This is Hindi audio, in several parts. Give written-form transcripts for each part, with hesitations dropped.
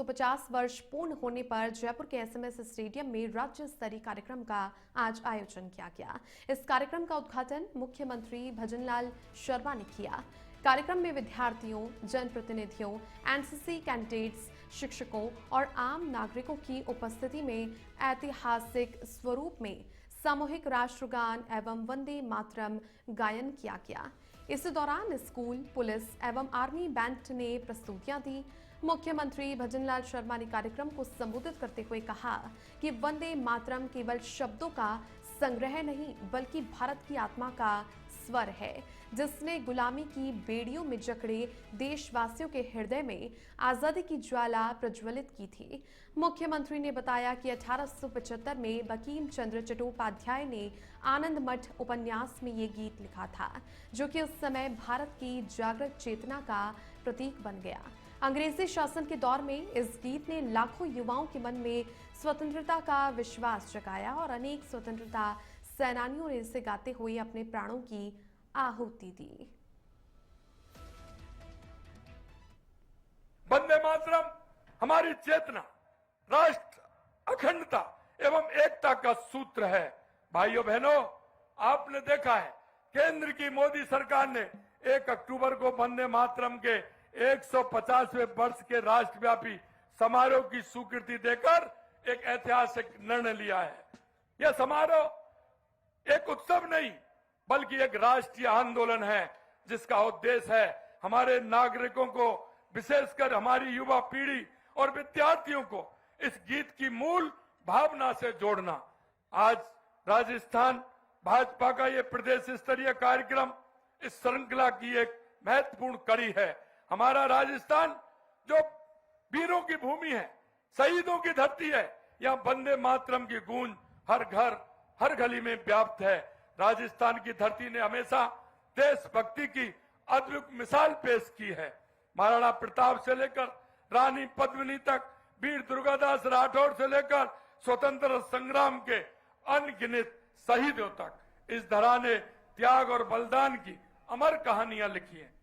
150 वर्ष पूर्ण होने पर जयपुर के एसएमएस स्टेडियम में राज्य स्तरीय कार्यक्रम का आज आयोजन किया गया। इस कार्यक्रम का उद्घाटन मुख्यमंत्री भजनलाल शर्मा ने किया। कार्यक्रम में विद्यार्थियों, जनप्रतिनिधियों, एनसीसी कैडेट्स, शिक्षकों और आम नागरिकों की उपस्थिति में ऐतिहासिक स्वरूप में सामूहिक राष्ट्रगान एवं वंदे मातरम गायन किया गया। इस दौरान स्कूल, पुलिस एवं आर्मी बैंड ने प्रस्तुतियां दी। मुख्यमंत्री भजनलाल शर्मा ने कार्यक्रम को संबोधित करते हुए कहा कि वंदे मातरम केवल शब्दों का संग्रह नहीं बल्कि भारत की आत्मा का स्वर है, जिसने गुलामी की बेड़ियों में जकड़े देशवासियों के हृदय में आजादी की ज्वाला प्रज्वलित की थी। मुख्यमंत्री ने बताया कि 1875 में बंकिम चंद्र चट्टोपाध्याय ने आनंद मठ उपन्यास में ये गीत लिखा था, जो कि उस समय भारत की जागृत चेतना का प्रतीक बन गया। अंग्रेजी शासन के दौर में इस गीत ने लाखों युवाओं के मन में स्वतंत्रता का विश्वास जगाया और अनेक स्वतंत्रता सेनानियों ने इसे गाते हुए अपने प्राणों की आहुति दी। वंदे मातरम हमारी चेतना, राष्ट्र अखंडता एवं एकता का सूत्र है। भाइयों बहनों, आपने देखा है केंद्र की मोदी सरकार ने 1 अक्टूबर को वंदे मातरम के 150वें वर्ष के राष्ट्रव्यापी समारोह की स्वीकृति देकर एक ऐतिहासिक निर्णय लिया है। यह समारोह एक उत्सव नहीं बल्कि एक राष्ट्रीय आंदोलन है, जिसका उद्देश्य है हमारे नागरिकों को, विशेषकर हमारी युवा पीढ़ी और विद्यार्थियों को इस गीत की मूल भावना से जोड़ना। आज राजस्थान भाजपा का ये प्रदेश स्तरीय कार्यक्रम इस श्रृंखला की एक महत्वपूर्ण कड़ी है। हमारा राजस्थान जो वीरों की भूमि है, शहीदों की धरती है, यहाँ वंदे मातरम की गूंज हर घर हर गली में व्याप्त है। राजस्थान की धरती ने हमेशा देशभक्ति की अद्भुत मिसाल पेश की है। महाराणा प्रताप से लेकर रानी पद्मिनी तक, वीर दुर्गादास राठौर से लेकर स्वतंत्र संग्राम के अनगिनत शहीदों तक इस धरा ने त्याग और बलिदान की अमर कहानियां लिखी हैं।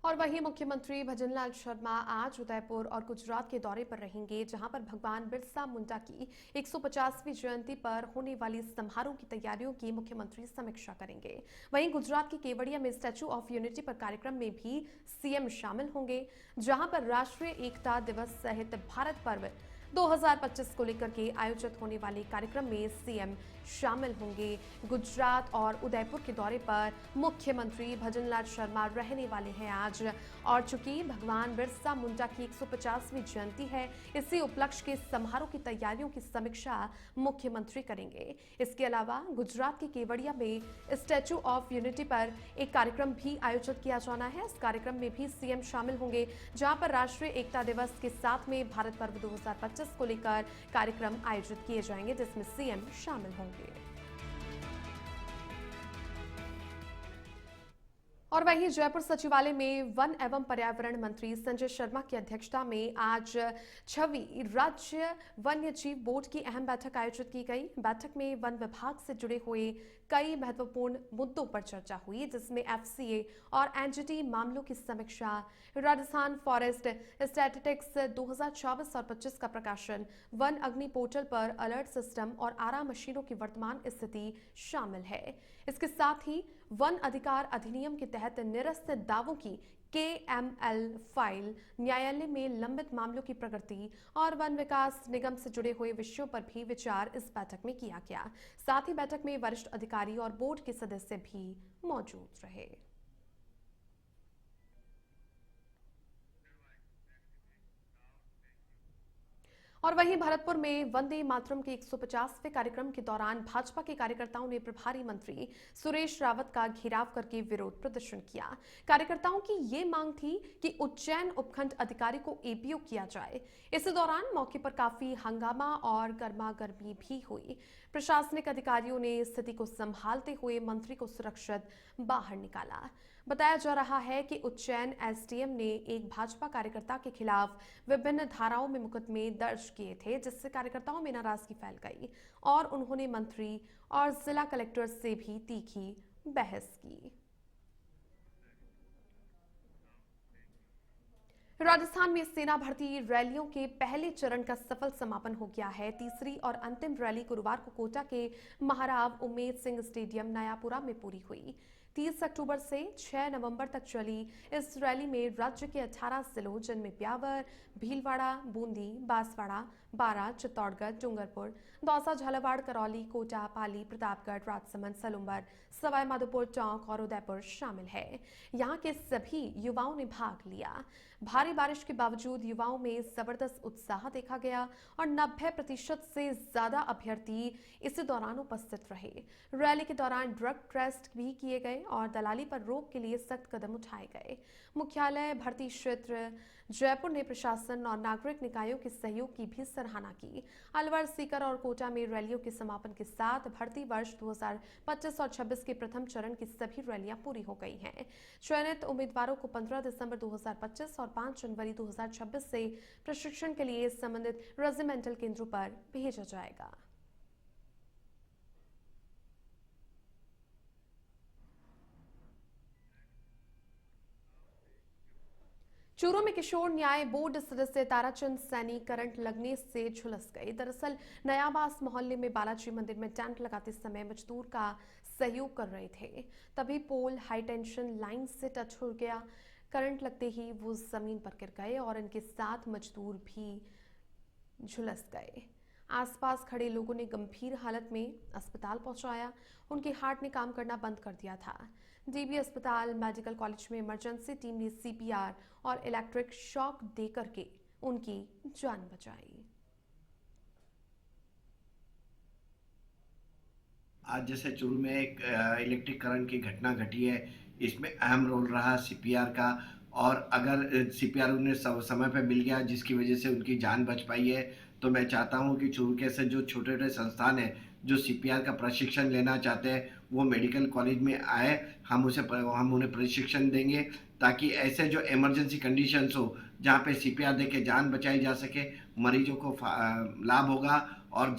और वहीं मुख्यमंत्री भजनलाल शर्मा आज उदयपुर और गुजरात के दौरे पर रहेंगे, जहां पर भगवान बिरसा मुंडा की 150वीं जयंती पर होने वाली समारोह की तैयारियों की मुख्यमंत्री समीक्षा करेंगे। वहीं गुजरात के केवड़िया में स्टैच्यू ऑफ यूनिटी पर कार्यक्रम में भी सीएम शामिल होंगे, जहां पर राष्ट्रीय एकता दिवस सहित भारत पर्व 2025 को लेकर के आयोजित होने वाले कार्यक्रम में सीएम शामिल होंगे। गुजरात और उदयपुर के दौरे पर मुख्यमंत्री भजनलाल शर्मा रहने वाले हैं आज, और चूंकि भगवान बिरसा मुंडा की 150वीं जयंती है, इसी उपलक्ष्य के समारोह की तैयारियों की समीक्षा मुख्यमंत्री करेंगे। इसके अलावा गुजरात के केवड़िया में स्टैच्यू ऑफ यूनिटी पर एक कार्यक्रम भी आयोजित किया जाना है। इस कार्यक्रम में भी सीएम शामिल होंगे, जहां पर राष्ट्रीय एकता दिवस के साथ में भारत पर्व 2025 को लेकर कार्यक्रम आयोजित किए जाएंगे, जिसमें सीएम शामिल होंगे। और वहीं जयपुर सचिवालय में वन एवं पर्यावरण मंत्री संजय शर्मा की अध्यक्षता में आज 6वीं राज्य वन्य जीव बोर्ड की अहम बैठक आयोजित की गई। बैठक में वन विभाग से जुड़े हुए कई महत्वपूर्ण मुद्दों पर चर्चा हुई, जिसमें एफसीए और एनजीटी मामलों की समीक्षा, राजस्थान फॉरेस्ट स्टैटिस्टिक्स 2024 और 25 का प्रकाशन, वन अग्नि पोर्टल पर अलर्ट सिस्टम और आरा मशीनों की वर्तमान स्थिति शामिल है। इसके साथ ही वन अधिकार अधिनियम के तहत निरस्त दावों की केएमएल फाइल, न्यायालय में लंबित मामलों की प्रगति और वन विकास निगम से जुड़े हुए विषयों पर भी विचार इस बैठक में किया गया। साथ ही बैठक में वरिष्ठ अधिकारी और बोर्ड के सदस्य भी मौजूद रहे। और वहीं भरतपुर में वंदे मातरम के 150वें कार्यक्रम के दौरान भाजपा के कार्यकर्ताओं ने प्रभारी मंत्री सुरेश रावत का घेराव करके विरोध प्रदर्शन किया। कार्यकर्ताओं की ये मांग थी कि उज्जैन उपखंड अधिकारी को एपीओ किया जाए। इस दौरान मौके पर काफी हंगामा और गर्मागर्मी भी हुई। प्रशासनिक अधिकारियों ने स्थिति को संभालते हुए मंत्री को सुरक्षित बाहर निकाला। बताया जा रहा है कि उज्जैन एसडीएम ने एक भाजपा कार्यकर्ता के खिलाफ विभिन्न धाराओं में मुकदमे दर्ज किए थे, जिससे कार्यकर्ताओं में नाराजगी फैल गई और उन्होंने मंत्री और जिला कलेक्टर से भी तीखी बहस की। राजस्थान में सेना भर्ती रैलियों के पहले चरण का सफल समापन हो गया है। तीसरी और अंतिम रैली गुरुवार को कोटा के महाराव उम्मेद सिंह स्टेडियम नयापुरा में पूरी हुई। 30 अक्टूबर से 6 नवंबर तक चली इस रैली में राज्य के 18 जिलों जिनमें ब्यावर, भीलवाड़ा, बूंदी, बांसवाड़ा, बारां, चित्तौड़गढ़, डूंगरपुर, दौसा, झालावाड़, करौली, कोटा, पाली, प्रतापगढ़, राजसमंद, सलूंबर, सवाई माधोपुर, टोंक और उदयपुर शामिल है। यहाँ के सभी युवाओं ने भाग लिया। भारी बारिश के बावजूद युवाओं में जबरदस्त उत्साह देखा गया और 90% से ज्यादा अभ्यर्थी इसी दौरान उपस्थित रहे। रैली के दौरान ड्रग टेस्ट भी किए गए और दलाली पर रोक के लिए सख्त कदम उठाए गए। मुख्यालय भर्ती क्षेत्र जयपुर ने प्रशासन और नागरिक निकायों के सहयोग की भी सराहना की। अलवर, सीकर और कोटा में रैलियों के समापन के साथ भर्ती वर्ष 2025 और 26 के प्रथम चरण की सभी रैलियां पूरी हो गई हैं। चयनित उम्मीदवारों को 15 दिसंबर 2025 और 5 जनवरी 2026 से प्रशिक्षण के लिए संबंधित रेजिमेंटल केंद्रों पर भेजा जाएगा। चूरू में किशोर न्याय बोर्ड सदस्य ताराचंद सैनी करंट लगने से झुलस गए। दरअसल नयाबास मोहल्ले में बालाजी मंदिर में टेंट लगाते समय मजदूर का सहयोग कर रहे थे, तभी पोल हाई टेंशन लाइन से टच हो गया। करंट लगते ही वो जमीन पर गिर गए और इनके साथ मजदूर भी झुलस गए। आसपास खड़े लोगों ने गंभीर हालत में अस्पताल पहुंचाया। उनके हार्ट ने काम करना बंद कर दिया था। डीबी अस्पताल मेडिकल कॉलेज में इमरजेंसी टीम ने सीपीआर और इलेक्ट्रिक शॉक देकर के उनकी जान बचाई। आज जैसे चूरू में एक इलेक्ट्रिक करंट की घटना घटी है, इसमें अहम रोल रहा सीपीआर का। और अगर सीपीआर उन्हें समय पे मिल गया जिसकी वजह से उनकी जान बच पाई है, तो मैं चाहता हूं कि चूरू के से जो छोटे छोटे संस्थान हैं जो सीपीआर का प्रशिक्षण लेना चाहते हैं वो मेडिकल कॉलेज में आए। हम उन्हें प्रशिक्षण देंगे ताकि ऐसे जो इमरजेंसी कंडीशंस हो जहां पे सीपीआर देके जान बचाई जा सके, मरीजों को लाभ होगा। और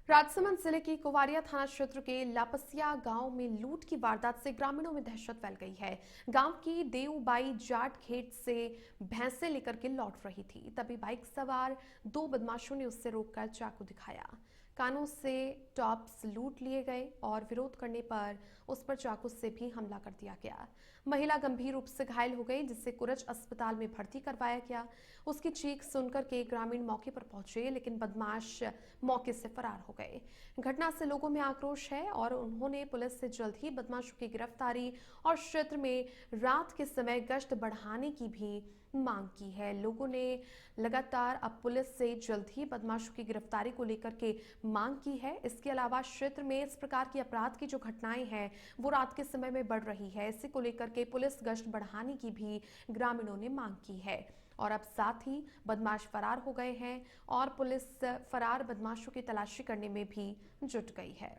राजसमंद जिले के कुवारिया थाना क्षेत्र के लापसिया गांव में लूट की वारदात से ग्रामीणों में दहशत फैल गई है। गांव की देवबाई जाट खेत से भैंसे लेकर के लौट रही थी, तभी बाइक सवार 2 बदमाशों ने उससे रोककर चाकू दिखाया। कानों से टॉप्स लूट लिए गए और विरोध करने पर उस पर चाकू से भी हमला कर दिया गया। महिला गंभीर रूप से घायल हो गई, जिसे कुरज अस्पताल में भर्ती करवाया गया। उसकी चीख सुनकर के ग्रामीण मौके पर पहुंचे, लेकिन बदमाश मौके से फरार हो गए। घटना से लोगों में आक्रोश है और उन्होंने पुलिस से जल्द ही बदमाशों की गिरफ्तारी और क्षेत्र में रात के समय गश्त बढ़ाने की भी मांग की है। लोगों ने लगातार अब पुलिस से जल्द ही बदमाशों की गिरफ्तारी को लेकर के मांग की है। इसके अलावा क्षेत्र में इस प्रकार की अपराध की जो घटनाएं हैं वो रात के समय में बढ़ रही है। इसी को लेकर के पुलिस गश्त बढ़ाने की भी ग्रामीणों ने मांग की है। और अब साथ ही बदमाश फरार हो गए हैं और पुलिस फरार बदमाशों की तलाशी करने में भी जुट गई है।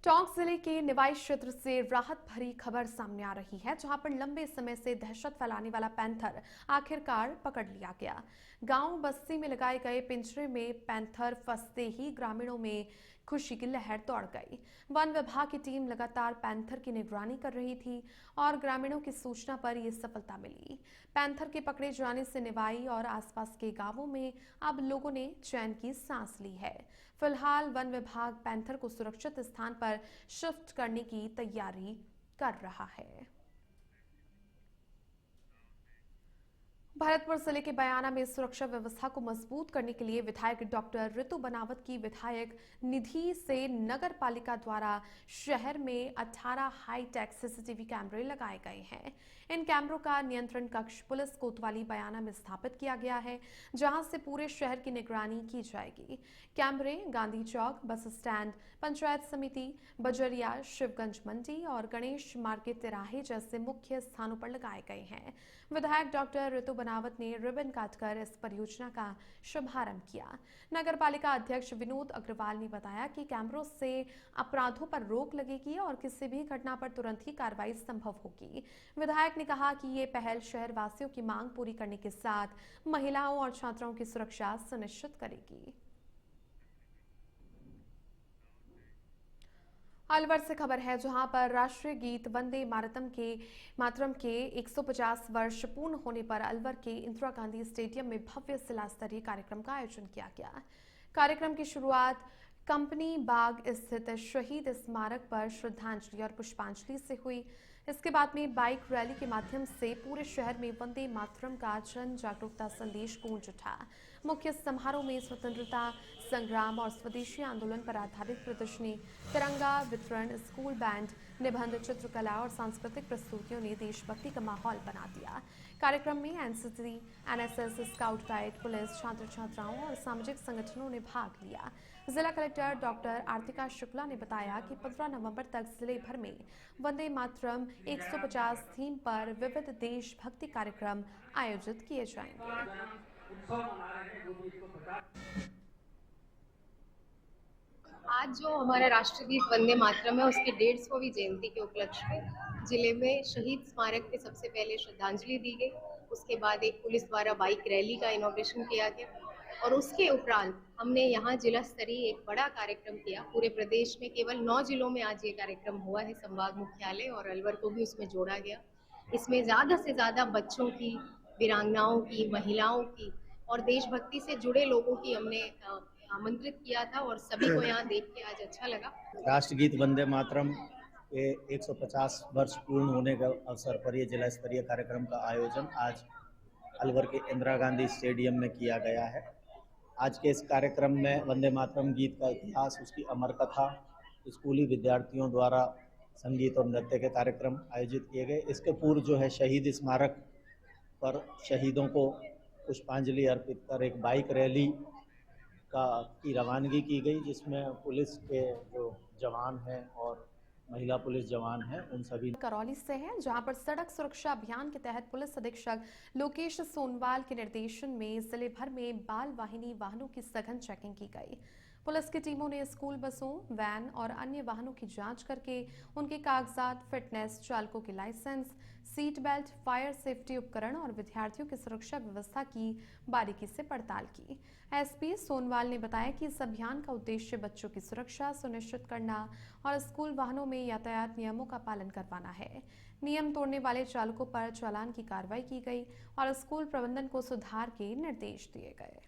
टोंक जिले के निवाई क्षेत्र से राहत भरी खबर सामने आ रही है, जहां पर लंबे समय से दहशत फैलाने वाला पैंथर आखिरकार पकड़ लिया गया। गांव बस्ती में लगाए गए पिंजरे में पैंथर फंसते ही ग्रामीणों में खुशी की लहर दौड़ गई। वन विभाग की टीम लगातार पैंथर की निगरानी कर रही थी और ग्रामीणों की सूचना पर यह सफलता मिली। पैंथर के पकड़े जाने से निवाई और आसपास के गांवों में अब लोगों ने चैन की सांस ली है। फिलहाल वन विभाग पैंथर को सुरक्षित स्थान पर शिफ्ट करने की तैयारी कर रहा है। भरतपुर जिले के बयाना में सुरक्षा व्यवस्था को मजबूत करने के लिए विधायक डॉक्टर ऋतु बनावत की विधायक निधि से नगर पालिका द्वारा शहर में 18 हाईटेक सीसीटीवी कैमरे लगाए गए हैं। इन कैमरों का नियंत्रण कक्ष पुलिस कोतवाली बयाना में स्थापित किया गया है, जहां से पूरे शहर की निगरानी की जाएगी। कैमरे गांधी चौक, बस स्टैंड, पंचायत समिति, बजरिया, शिवगंज मंडी और गणेश मार्केट तिराहे जैसे मुख्य स्थानों पर लगाए गए हैं। विधायक डॉक्टर ऋतु बनावत ने रिबन काटकर इस परियोजना का शुभारंभ किया। नगर पालिका अध्यक्ष विनोद अग्रवाल ने बताया कि कैमरों से अपराधों पर रोक लगेगी और किसी भी घटना पर तुरंत ही कार्रवाई संभव होगी। विधायक ने कहा कि ये पहल शहर वासियों की मांग पूरी करने के साथ महिलाओं और छात्राओं की सुरक्षा सुनिश्चित करेगी। अलवर से खबर है जहां पर राष्ट्रीय गीत वंदे मातरम के 150 वर्ष पूर्ण होने पर अलवर के इंदिरा गांधी स्टेडियम में भव्य जिला स्तरीय कार्यक्रम का आयोजन किया गया। कार्यक्रम की शुरुआत कंपनी बाग स्थित शहीद स्मारक पर श्रद्धांजलि और पुष्पांजलि से हुई। इसके बाद में बाइक रैली के माध्यम से पूरे शहर में वंदे मातरम का जन जागरूकता संदेश गूंज उठा। मुख्य समारोह में स्वतंत्रता संग्राम और स्वदेशी आंदोलन पर आधारित प्रदर्शनी, तिरंगा वितरण, स्कूल बैंड, निबंध, चित्रकला और सांस्कृतिक प्रस्तुतियों ने देशभक्ति का माहौल बना दिया। कार्यक्रम में NCC, NSS, scout guide, police, छात्र छात्राओं और सामाजिक संगठनों ने भाग लिया। जिला कलेक्टर डॉक्टर आरतिका शुक्ला ने बताया कि 15 नवंबर तक जिले भर में वंदे मातरम 150 थीम पर विविध देशभक्ति कार्यक्रम आयोजित किए जाएंगे। आज जो हमारा राष्ट्रगीत वंदे मातरम है उसकी 150वीं जयंती के उपलक्ष्य में जिले में शहीद स्मारक पे सबसे पहले श्रद्धांजलि दी गई। उसके बाद एक पुलिस द्वारा बाइक रैली का इनॉग्रेशन किया गया और उसके उपरांत हमने यहाँ जिला स्तरीय एक बड़ा कार्यक्रम किया। पूरे प्रदेश में केवल 9 जिलों में आज ये कार्यक्रम हुआ है। संभाग मुख्यालय और अलवर को भी उसमें जोड़ा गया। इसमें ज़्यादा से ज़्यादा बच्चों की, वीरांगनाओं की, महिलाओं की और देशभक्ति से जुड़े लोगों की हमने आमंत्रित किया था और सभी को यहाँ देख के आज अच्छा लगा। राष्ट्रगीत वंदे मातरम के 150 वर्ष पूर्ण होने के अवसर पर ये जिला स्तरीय कार्यक्रम का आयोजन आज अलवर के इंदिरा गांधी स्टेडियम में किया गया है। आज के इस कार्यक्रम में वंदे मातरम गीत का इतिहास, उसकी अमर कथा, स्कूली विद्यार्थियों द्वारा संगीत और नृत्य के कार्यक्रम आयोजित किए गए। इसके पूर्व जो है शहीद स्मारक पर शहीदों को पुष्पांजलि अर्पित कर एक बाइक रैली की रवानगी की गई, जिसमें पुलिस के जो जवान हैं और महिला पुलिस जवान हैं उन सभी। करौली से है जहां पर सड़क सुरक्षा अभियान के तहत पुलिस अधीक्षक लोकेश सोनवाल के निर्देशन में जिले भर में बाल वाहिनी वाहनों की सघन चेकिंग की गई। पुलिस की टीमों ने स्कूल बसों, वैन और अन्य वाहनों की जांच करके उनके कागजात, फिटनेस, चालकों के licence, seat belt, fire safety उपकरण और विद्यार्थियों की सुरक्षा व्यवस्था की बारीकी से पड़ताल की। एसपी सोनवाल ने बताया कि इस अभियान का उद्देश्य बच्चों की सुरक्षा सुनिश्चित करना और स्कूल वाहनों में यातायात नियमों का पालन करवाना है। नियम तोड़ने वाले चालकों पर चालान की कार्रवाई की गई और स्कूल प्रबंधन को सुधार के निर्देश दिए गए।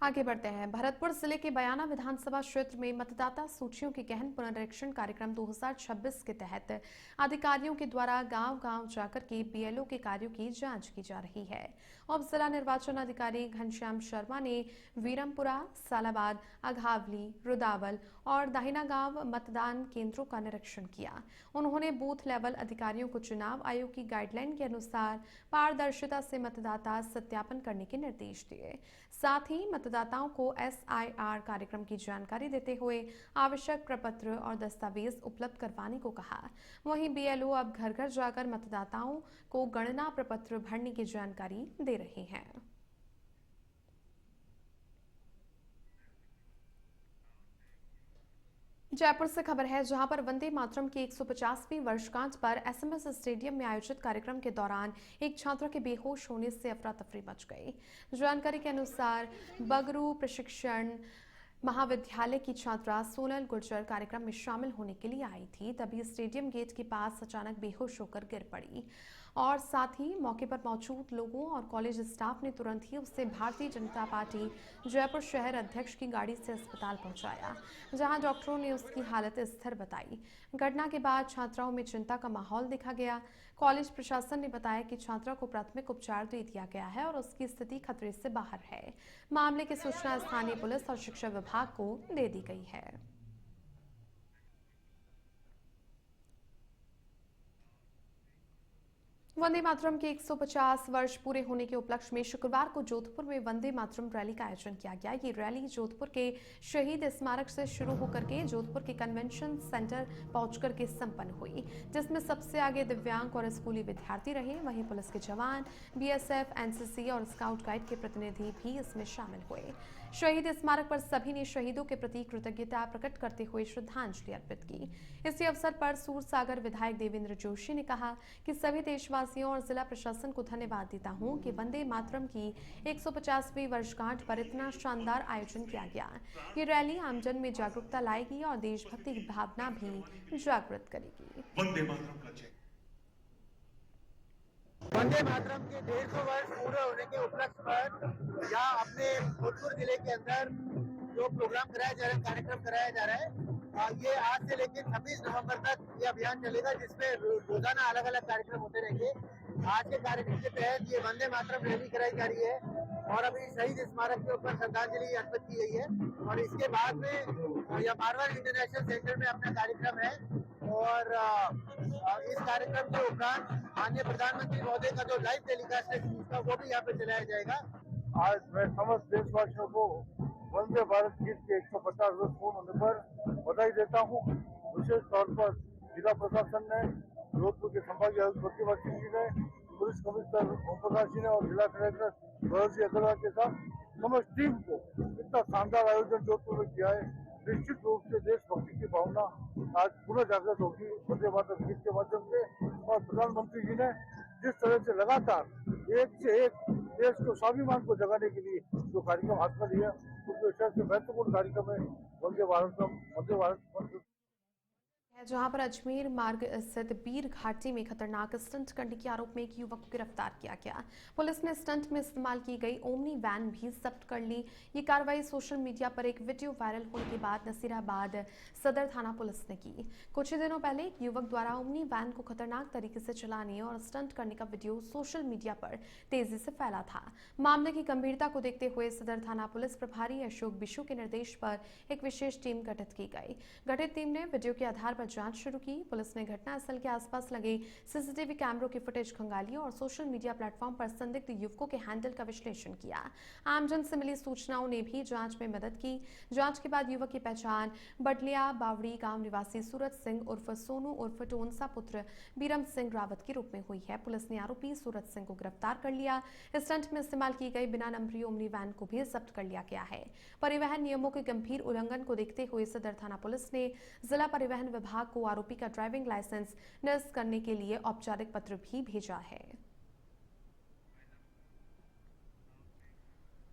आगे बढ़ते हैं। भरतपुर जिले के बयाना विधानसभा क्षेत्र में मतदाता सूचियों के गहन पुनरीक्षण कार्यक्रम 2026 के तहत अधिकारियों के द्वारा गांव-गांव जाकर के बीएलओ के कार्यों की जांच की जा रही है। उप जिला निर्वाचन अधिकारी घनश्याम शर्मा ने वीरमपुरा, सालाबाद, अघावली, रुदावल और दाहिना गांव मतदान केंद्रों का निरीक्षण किया। उन्होंने बूथ लेवल अधिकारियों को चुनाव आयोग की गाइडलाइन के अनुसार पारदर्शिता से मतदाता सत्यापन करने के निर्देश दिए। साथ ही मतदाताओं को SIR कार्यक्रम की जानकारी देते हुए आवश्यक प्रपत्र और दस्तावेज उपलब्ध करवाने को कहा। वहीं बीएलओ अब घर घर जाकर मतदाताओं को गणना प्रपत्र भरने की जानकारी दे रहे हैं। जयपुर से खबर है जहां पर वंदे मातरम की 150वीं वर्षगांठ पर SMS स्टेडियम में आयोजित कार्यक्रम के दौरान एक छात्रा के बेहोश होने से अफरा तफरी मच गई। जानकारी के अनुसार बगरू प्रशिक्षण महाविद्यालय की छात्रा सोनल गुर्जर कार्यक्रम में शामिल होने के लिए आई थी, तभी स्टेडियम गेट के पास अचानक बेहोश होकर गिर पड़ी और साथ ही मौके पर मौजूद लोगों और कॉलेज स्टाफ ने तुरंत ही उसे भारतीय जनता पार्टी जयपुर शहर अध्यक्ष की गाड़ी से अस्पताल पहुंचाया, जहां डॉक्टरों ने उसकी हालत स्थिर बताई। घटना के बाद छात्राओं में चिंता का माहौल देखा गया। कॉलेज प्रशासन ने बताया कि छात्रा को प्राथमिक उपचार दे दिया गया है और उसकी स्थिति खतरे से बाहर है। मामले की सूचना स्थानीय पुलिस और शिक्षा विभाग को दे दी गई है। वंदे मातरम के 150 वर्ष पूरे होने के उपलक्ष्य में शुक्रवार को जोधपुर में वंदे मातरम रैली का आयोजन किया गया। ये रैली जोधपुर के शहीद स्मारक से शुरू होकर के जोधपुर के कन्वेंशन सेंटर पहुंचकर के संपन्न हुई, जिसमें सबसे आगे दिव्यांग और स्कूली विद्यार्थी रहे। वहीं पुलिस के जवान, BSF, NCC और स्काउट गाइड के प्रतिनिधि भी इसमें शामिल हुए। शहीद स्मारक पर सभी ने शहीदों के प्रति कृतज्ञता प्रकट करते हुए श्रद्धांजलि अर्पित की। इसी अवसर पर सूरसागर विधायक देवेंद्र जोशी ने कहा कि सभी देशवासियों और जिला प्रशासन को धन्यवाद देता हूं कि वंदे मातरम की 150वीं वर्षगांठ पर इतना शानदार आयोजन किया गया। ये रैली आमजन में जागरूकता लाएगी और देशभक्ति की भावना भी जागृत करेगी। वंदे मातरम का जय। वंदे मातरम के 150 वर्ष पूरे होने के उपलक्ष्य पर यहाँ अपने भोजपुर जिले के अंदर जो प्रोग्राम कराया जा रहा है, कार्यक्रम कराया जा रहा है, ये आज से लेकर 26 नवंबर तक ये अभियान चलेगा, जिसमें रोजाना अलग अलग कार्यक्रम होते रहेंगे। आज के कार्यक्रम के तहत ये वंदे मातरम रैली कराई जा रही है और अभी शहीद स्मारक के ऊपर श्रद्धांजलि अर्पित की गई है और इसके बाद में यह मारवाड़ इंटरनेशनल सेंटर में अपना कार्यक्रम है और इस कार्यक्रम के उपरांत माननीय प्रधानमंत्री महोदय का जो लाइव टेलीकास्ट है वो भी यहाँ पे चलाया जाएगा। आज मैं समस्त देशवासियों को वंदे भारत गीत के 150 वर्ष पूर्ण होने पर बधाई देता हूँ। विशेष तौर पर जिला प्रशासन ने, जोधपुर के संभागीय आयुक्त प्रतिभा सिंह जी ने, पुलिस कमिश्नर ओम प्रकाश जी ने और जिला कलेक्टर गौरव जी अग्रवाल के साथ समस्त टीम को इतना शानदार आयोजन जोधपुर में किया है। निश्चित रूप से देशभक्ति की भावना आज पुनः जागृत होगी वंदे भारत गीत के माध्यम से। और प्रधानमंत्री जी ने जिस तरह से लगातार एक से एक देश को स्वाभिमान को जगाने के लिए जो कार्यक्रम हाथ में लिया, उसमें सबसे महत्वपूर्ण कार्यक्रम है वंदे भारत जहां पर अजमेर मार्ग स्थित बीर घाटी में खतरनाक स्टंट करने के आरोप में एक युवक को गिरफ्तार किया गया। पुलिस ने स्टंट में इस्तेमाल की गई ओमनी वैन भी जब्त कर ली। ये कार्रवाई सोशल मीडिया पर एक वीडियो वायरल होने के बाद नसीराबाद सदर थाना पुलिस ने की। कुछ ही दिनों पहले एक युवक द्वारा ओमनी वैन को खतरनाक तरीके से चलाने और स्टंट करने का वीडियो सोशल मीडिया पर तेजी से फैला था। मामले की गंभीरता को देखते हुए सदर थाना पुलिस प्रभारी अशोक बिशु के निर्देश पर एक विशेष टीम गठित की गई। गठित टीम ने वीडियो के आधार पर जांच शुरू की। पुलिस ने घटनास्थल के आसपास लगे सीसीटीवी कैमरों की फुटेज खंगाली और सोशल मीडिया प्लेटफॉर्म पर संदिग्ध युवकों के हैंडल का विश्लेषण किया। आमजन से मिली सूचनाओं ने भी जांच में मदद की। जांच के बाद युवक की पहचान बडलिया बावड़ी गांव निवासी सूरज सिंह उर्फ सोनू उर्फ टोनसा पुत्र बीरम सिंह रावत के रूप में हुई है। पुलिस ने आरोपी सूरज सिंह को गिरफ्तार कर लिया। स्टंट में इस्तेमाल की गई बिना नंबरी ओमनी वैन को भी जब्त कर लिया गया है। परिवहन नियमों के गंभीर उल्लंघन को देखते हुए सदर थाना पुलिस ने जिला परिवहन विभाग को आरोपी का ड्राइविंग लाइसेंस निरस्त करने के लिए औपचारिक पत्र भी भेजा है।